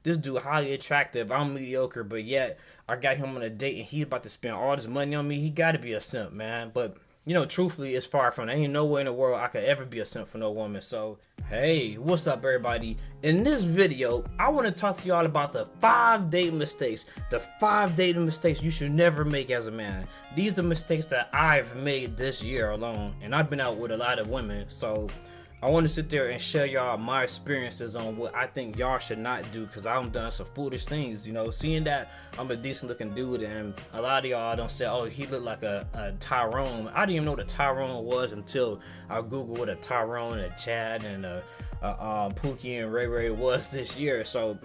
This dude highly attractive. I'm mediocre, but yet I got him on a date and he about to spend all this money on me. He got to be a simp, man. But truthfully, it's far from. There ain't nowhere in the world I could ever be a simp for no woman. So, hey, what's up, everybody? In this video, I want to talk to y'all about the 5 dating mistakes. The 5 dating mistakes you should never make as a man. These are mistakes that I've made this year alone, and I've been out with a lot of women. So I want to sit there and share y'all my experiences on what I think y'all should not do, because I've done some foolish things. Seeing that I'm a decent looking dude, and a lot of y'all don't say, oh, he looked like a Tyrone. I didn't even know what a Tyrone was until I Googled what a Tyrone, a Chad, and a Pookie and Ray Ray was this year. So,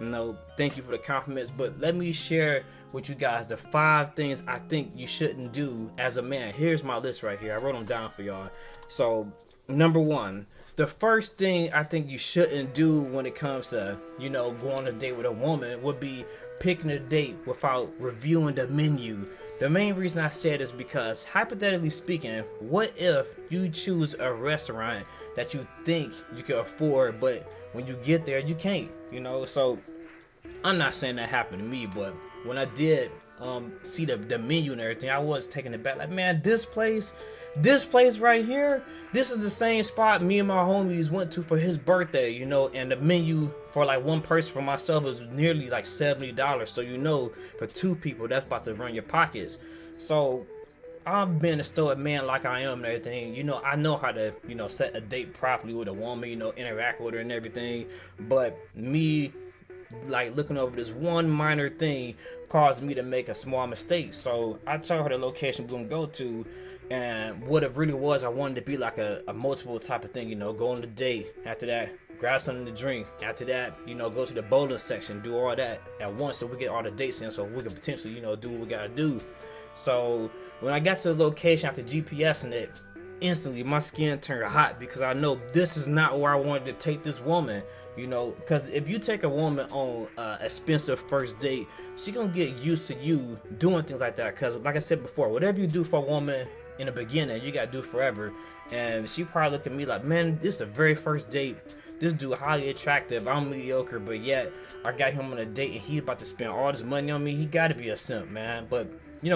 thank you for the compliments, but let me share with you guys the 5 things I think you shouldn't do as a man. Here's my list right here. I wrote them down for y'all. So, number 1. The first thing I think you shouldn't do when it comes to, going on a date with a woman would be picking a date without reviewing the menu. The main reason I said is because, hypothetically speaking, what if you choose a restaurant that you think you can afford, but when you get there, you can't, So, I'm not saying that happened to me, but when I did see the menu and everything, I was taking it back. Like, man, this place right here, this is the same spot me and my homies went to for his birthday, and the menu for like one person, for myself, was nearly like $70. So for 2 people, that's about to run your pockets. So I'm being a stoic man like I am and everything. I know how to, set a date properly with a woman, interact with her and everything. But me, like, looking over this one minor thing caused me to make a small mistake. So I told her the location we're gonna go to, and what it really was, I wanted to be like a multiple type of thing, go on the date. After that, grab something to drink. After that, go to the bowling section, do all that at once, so we get all the dates in, so we can potentially, do what we gotta do. So when I got to the location after GPSing it, instantly my skin turned hot, because I know this is not where I wanted to take this woman. Because if you take a woman on expensive first date, she gonna get used to you doing things like that. Because like I said before, whatever you do for a woman in the beginning, you gotta do forever. And she probably look at me like, man, this is the very first date. This dude highly attractive. I'm mediocre, but yet I got him on a date and he about to spend all this money on me. He gotta be a simp, man. But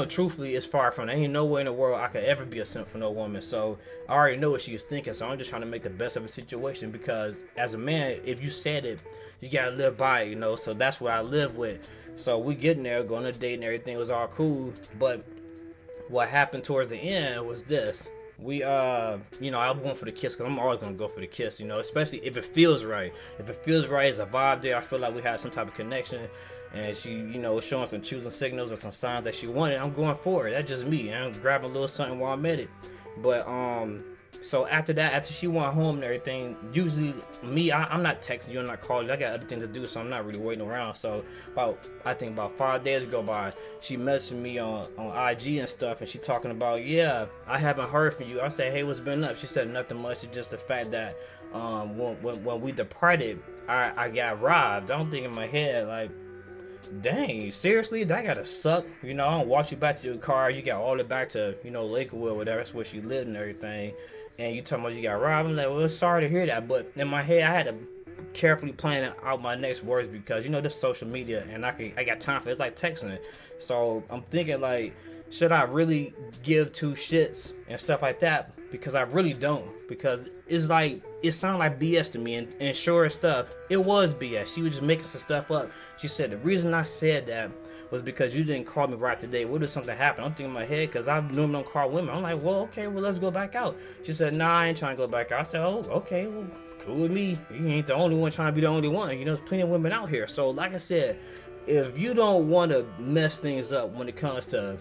truthfully, it's far from. There ain't nowhere in the world I could ever be a simp for no woman. So I already know what she was thinking. So I'm just trying to make the best of a situation, because as a man, if you said it, you gotta live by it, So that's what I live with. So we getting there, going on a date and everything was all cool. But what happened towards the end was this. I went for the kiss, because I'm always gonna go for the kiss, especially if it feels right. If it feels right, it's a vibe there. I feel like we had some type of connection, and she, was showing some choosing signals or some signs that she wanted. I'm going for it. That's just me. I'm grabbing a little something while I'm at it. But so after that, after she went home and everything, usually me, I'm not texting you, I'm not calling you. I got other things to do, so I'm not really waiting around. So I think about 5 days go by, she messaged me on IG and stuff, and she talking about, yeah, I haven't heard from you. I said, hey, what's been up? She said nothing much. It's just the fact that when we departed, I got robbed. I'm thinking in my head, like, dang, seriously, that gotta suck. I don't walk you back to your car, you got all the back to, Lakewood, whatever, that's where she lived and everything, and you talking about you got robbed. I'm like, well, sorry to hear that, but in my head, I had to carefully plan out my next words, because, this social media, and I got time for it. It's like texting. So I'm thinking, like, should I really give 2 shits and stuff like that? Because I really don't. Because it's like, it sounded like BS to me, and sure as stuff, it was BS. She was just making some stuff up. She said the reason I said that was because you didn't call me right today. What if something happened? I'm thinking in my head, because I normally don't call women. I'm like, well, okay, well, let's go back out. She said, nah, I ain't trying to go back out. I said, oh, okay, well, cool with me. You ain't the only one trying to be the only one. There's plenty of women out here. So like I said, if you don't want to mess things up when it comes to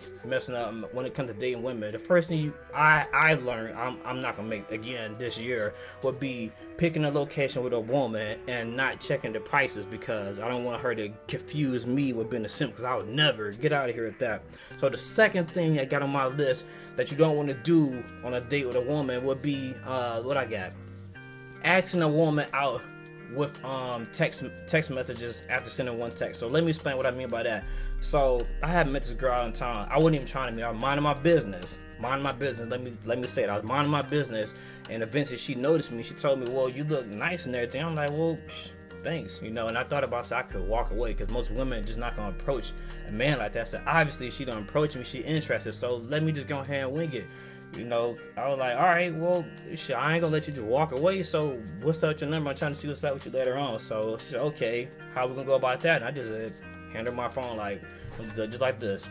dating women, the first thing I learned, I'm not gonna make again this year, would be picking a location with a woman and not checking the prices, because I don't want her to confuse me with being a simp, because I would never get out of here with that. So the second thing I got on my list that you don't want to do on a date with a woman would be what I got, asking a woman out with text messages after sending one text. So let me explain what I mean by that. So I had met this girl out in town. I wasn't even trying to meet. I was minding my business. Let me say it. I was minding my business, and eventually she noticed me. She told me, "Well, you look nice and everything." I'm like, "Well, thanks, you know. And I thought about, so I could walk away, because most women just not gonna approach a man like that. So obviously she don't approach me, she interested, so let me just go ahead and wing it. You know, I was like, all right, well, shit, I ain't gonna let you just walk away. So what's up with your number? I'm trying to see what's up with you later on. So she said, okay, how we gonna go about that? And I just hand her my phone, like, just like this.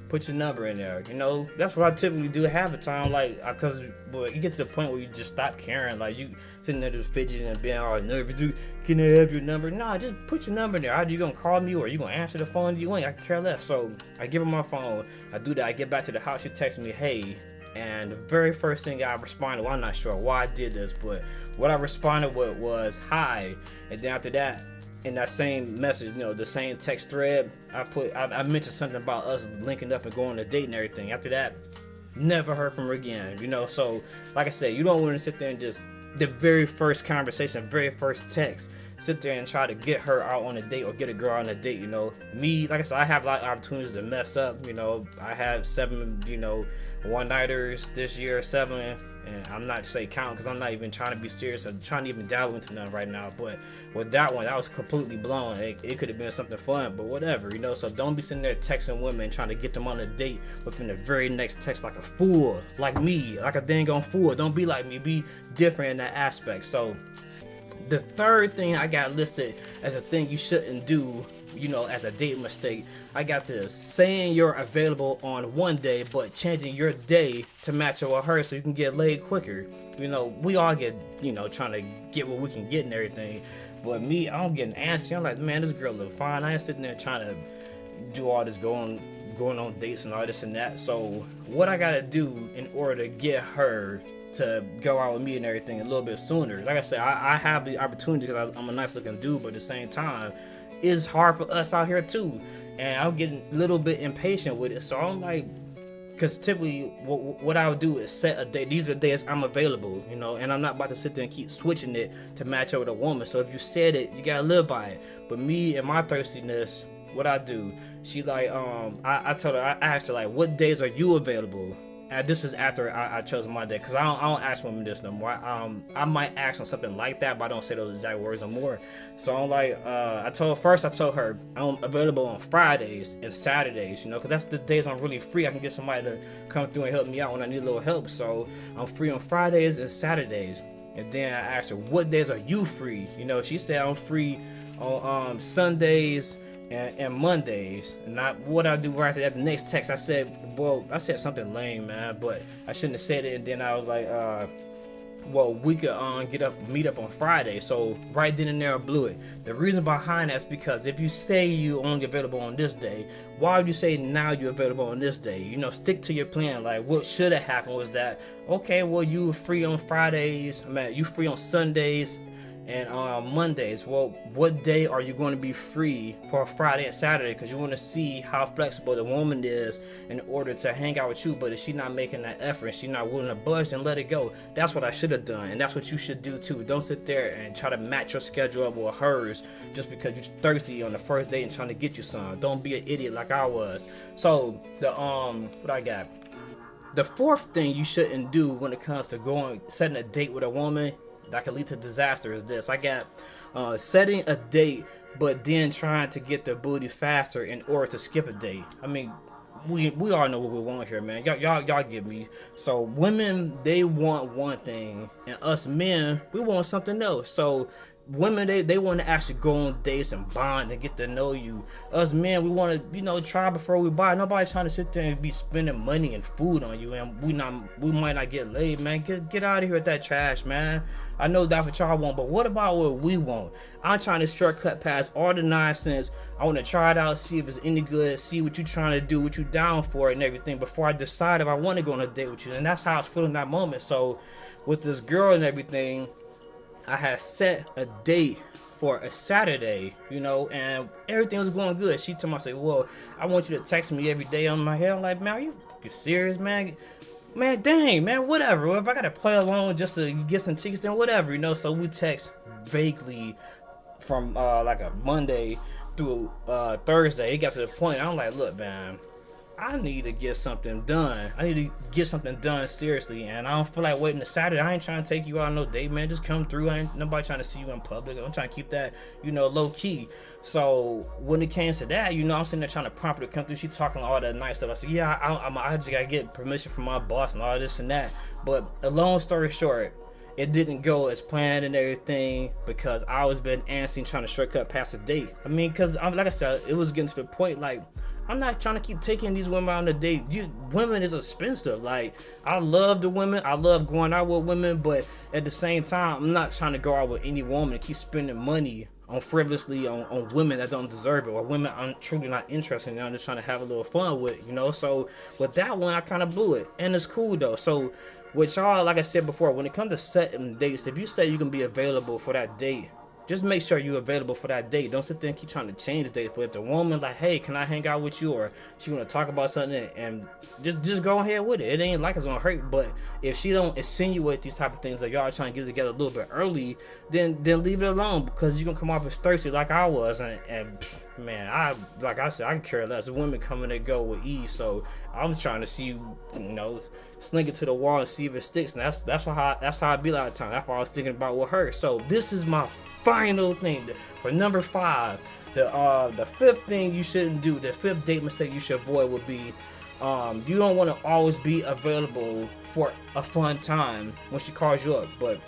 Put your number in there. You know, that's what I typically do half the time. Like, cause but you get to the point where you just stop caring. Like, you sitting there just fidgeting and being all nervous. Can I have your number? Nah, just put your number in there. Either you gonna call me or you gonna answer the phone. You ain't. I care less. So I give her my phone. I do that. I get back to the house. She texts me, hey. And the very first thing I responded, well, I'm not sure why I did this, but what I responded with was hi. And then after that, in that same message, you know, the same text thread, I mentioned something about us linking up and going on a date and everything. After that, never heard from her again, you know. So like I said, you don't want to sit there and just the very first conversation, very first text, sit there and try to get her out on a date or get a girl on a date, you know. Me, like I said, I have a lot of opportunities to mess up, you know. I have 7, you know, one-nighters this year, 7, and I'm not to say count because I'm not even trying to be serious. I'm trying to even dabble into none right now. But with that one, that was completely blown. It could have been something fun, but whatever, you know. So don't be sitting there texting women trying to get them on a date within the very next text like a fool, like me, like a dang on fool. Don't be like me. Be different in that aspect. So the third thing I got listed as a thing you shouldn't do, you know, as a date mistake, I got this: saying you're available on one day but changing your day to match up with her so you can get laid quicker. You know, we all get, you know, trying to get what we can get and everything, but me, I don't get antsy. I'm like, man, this girl look fine. I ain't sitting there trying to do all this going on dates and all this and that. So what I gotta do in order to get her to go out with me and everything a little bit sooner, like I said, I have the opportunity because I'm a nice looking dude, but at the same time, it's hard for us out here too, and I'm getting a little bit impatient with it. So I'm like, because typically what I would do is set a day. These are the days I'm available, you know, and I'm not about to sit there and keep switching it to match up with a woman. So if you said it, you gotta live by it. But me and my thirstiness, what I do, she like, I told her, I asked her like, what days are you available? And this is after I chose my day, because I don't ask women this no more. I might ask them something like that, but I don't say those exact words no more. So I'm like, I told her I'm available on Fridays and Saturdays, you know, because that's the days I'm really free. I can get somebody to come through and help me out when I need a little help. So I'm free on Fridays and Saturdays. And then I asked her, what days are you free? You know, she said I'm free on Sundays and Mondays. And what I do right after that, the next text, I said something lame, man, but I shouldn't have said it. And then I was like, well, we could meet up on Friday. So right then and there I blew it. The reason behind that is because if you say you only available on this day, why would you say now you're available on this day? You know, stick to your plan. Like, what should have happened was that, okay, well, you were free on Fridays, you free on Sundays and Mondays. Well, what day are you going to be free for Friday and Saturday? Because you want to see how flexible the woman is in order to hang out with you. But if she's not making that effort and she's not willing to budge, then let it go. That's what I should have done, and that's what you should do too. Don't sit there and try to match your schedule up with hers just because you're thirsty on the first date and trying to get you some. Don't be an idiot like I was. So the what I got, the fourth thing you shouldn't do when it comes to setting a date with a woman that could lead to disaster is this. I got setting a date but then trying to get the booty faster in order to skip a date. I mean, we all know what we want here, man. Y'all get me. So women, they want one thing, and us men, we want something else. So women, they want to actually go on dates and bond and get to know you. Us men, we want to, you know, try before we buy. Nobody's trying to sit there and be spending money and food on you, and we might not get laid, man. Get out of here with that trash, man. I know that's what y'all want, but what about what we want? I'm trying to shortcut past all the nonsense. I want to try it out, see if it's any good, see what you trying to do, what you down for and everything before I decide if I want to go on a date with you. And that's how I was feeling that moment. So with this girl and everything, I had set a date for a Saturday, you know, and everything was going good. She told me, I said, well, I want you to text me every day on my head. I'm like, man, are you serious, man? Man, dang, man, whatever. Well, if I gotta play along just to get some chicks, then whatever, you know. So we text vaguely from like a Monday through Thursday. It got to the point, I'm like, look, man, I need to get something done. I need to get something done seriously, and I don't feel like waiting to Saturday. I ain't trying to take you out on no date, man. Just come through. I ain't nobody trying to see you in public. I'm trying to keep that, low key. So when it came to that, I'm sitting there trying to prompt her to come through. She talking all that nice stuff. I said, yeah, I just gotta get permission from my boss and all this and that. But a long story short, it didn't go as planned and everything because I was been antsy trying to shortcut past a date. I mean, because like I said, it was getting to the point like, I'm not trying to keep taking these women on a date. Women is expensive. Like, I love the women. I love going out with women. But at the same time, I'm not trying to go out with any woman and keep spending money on frivolously on women that don't deserve it, or women I'm truly not interested in. I'm just trying to have a little fun with, So with that one, I kind of blew it. And it's cool, though. So with y'all, like I said before, when it comes to setting dates, if you say you can be available for that date, just make sure you're available for that date. Don't sit there and keep trying to change dates. But if the woman like, hey, can I hang out with you? Or she want to talk about something, and just go ahead with it. It ain't like it's going to hurt. But if she don't insinuate these type of things that y'all trying to get together a little bit early, then leave it alone, because you're going to come off as thirsty like I was. And man, like I said, I can care less. Women coming and go with ease. So I'm trying to see you, sling it to the wall and see if it sticks. And that's how I be a lot of time. That's what I was thinking about with her. So this is my final thing for number 5. The fifth thing you shouldn't do, the fifth date mistake you should avoid would be, you don't want to always be available for a fun time when she calls you up. But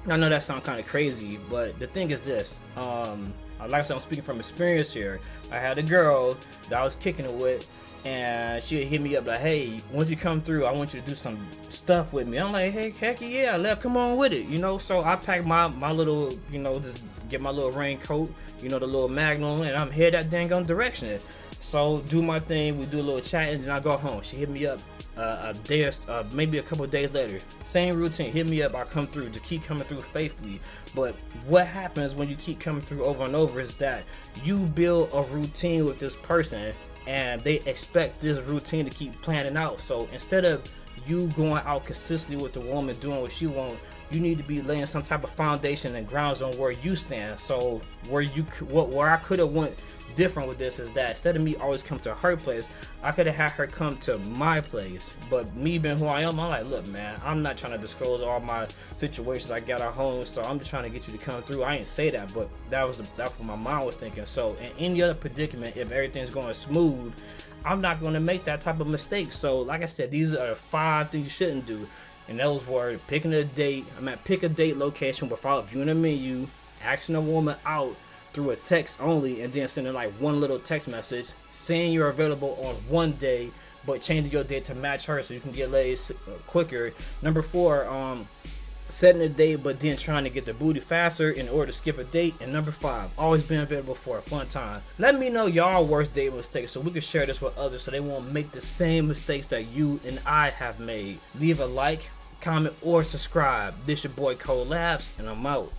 I know that sounds kind of crazy, but the thing is this, like I said, I'm speaking from experience here. I had a girl that I was kicking it with, and she would hit me up like, hey, once you come through, I want you to do some stuff with me. I'm like, hey, heck yeah, come on with it, So I packed my little, just get my little raincoat, the little Magnum, and I'm head that dang on direction. So do my thing, we do a little chat, and then I go home. She hit me up a day or maybe a couple of days later. Same routine, hit me up, I come through, to keep coming through faithfully. But what happens when you keep coming through over and over is that you build a routine with this person, and they expect this routine to keep planning out. So instead of you going out consistently with the woman doing what she wants, you need to be laying some type of foundation and grounds on where you stand. So where I could have went different with this is that instead of me always come to her place, I could have had her come to my place. But me being who I am, I'm like, look, man, I'm not trying to disclose all my situations I got at home, so I'm just trying to get you to come through. I didn't say that, but that's what my mind was thinking. So in any other predicament, if everything's going smooth, I'm not going to make that type of mistake. So like I said, these are 5 things you shouldn't do. And those were picking a date. Pick a date location without viewing a menu, asking a woman out through a text only, and then sending like one little text message saying you're available on one day, but changing your date to match her so you can get laid quicker. Number 4, setting a date but then trying to get the booty faster in order to skip a date. And number 5, always being available for a fun time. Let me know y'all worst date mistakes so we can share this with others so they won't make the same mistakes that you and I have made. Leave a like, comment, or subscribe. This your boy A.K.A. Labz, and I'm out.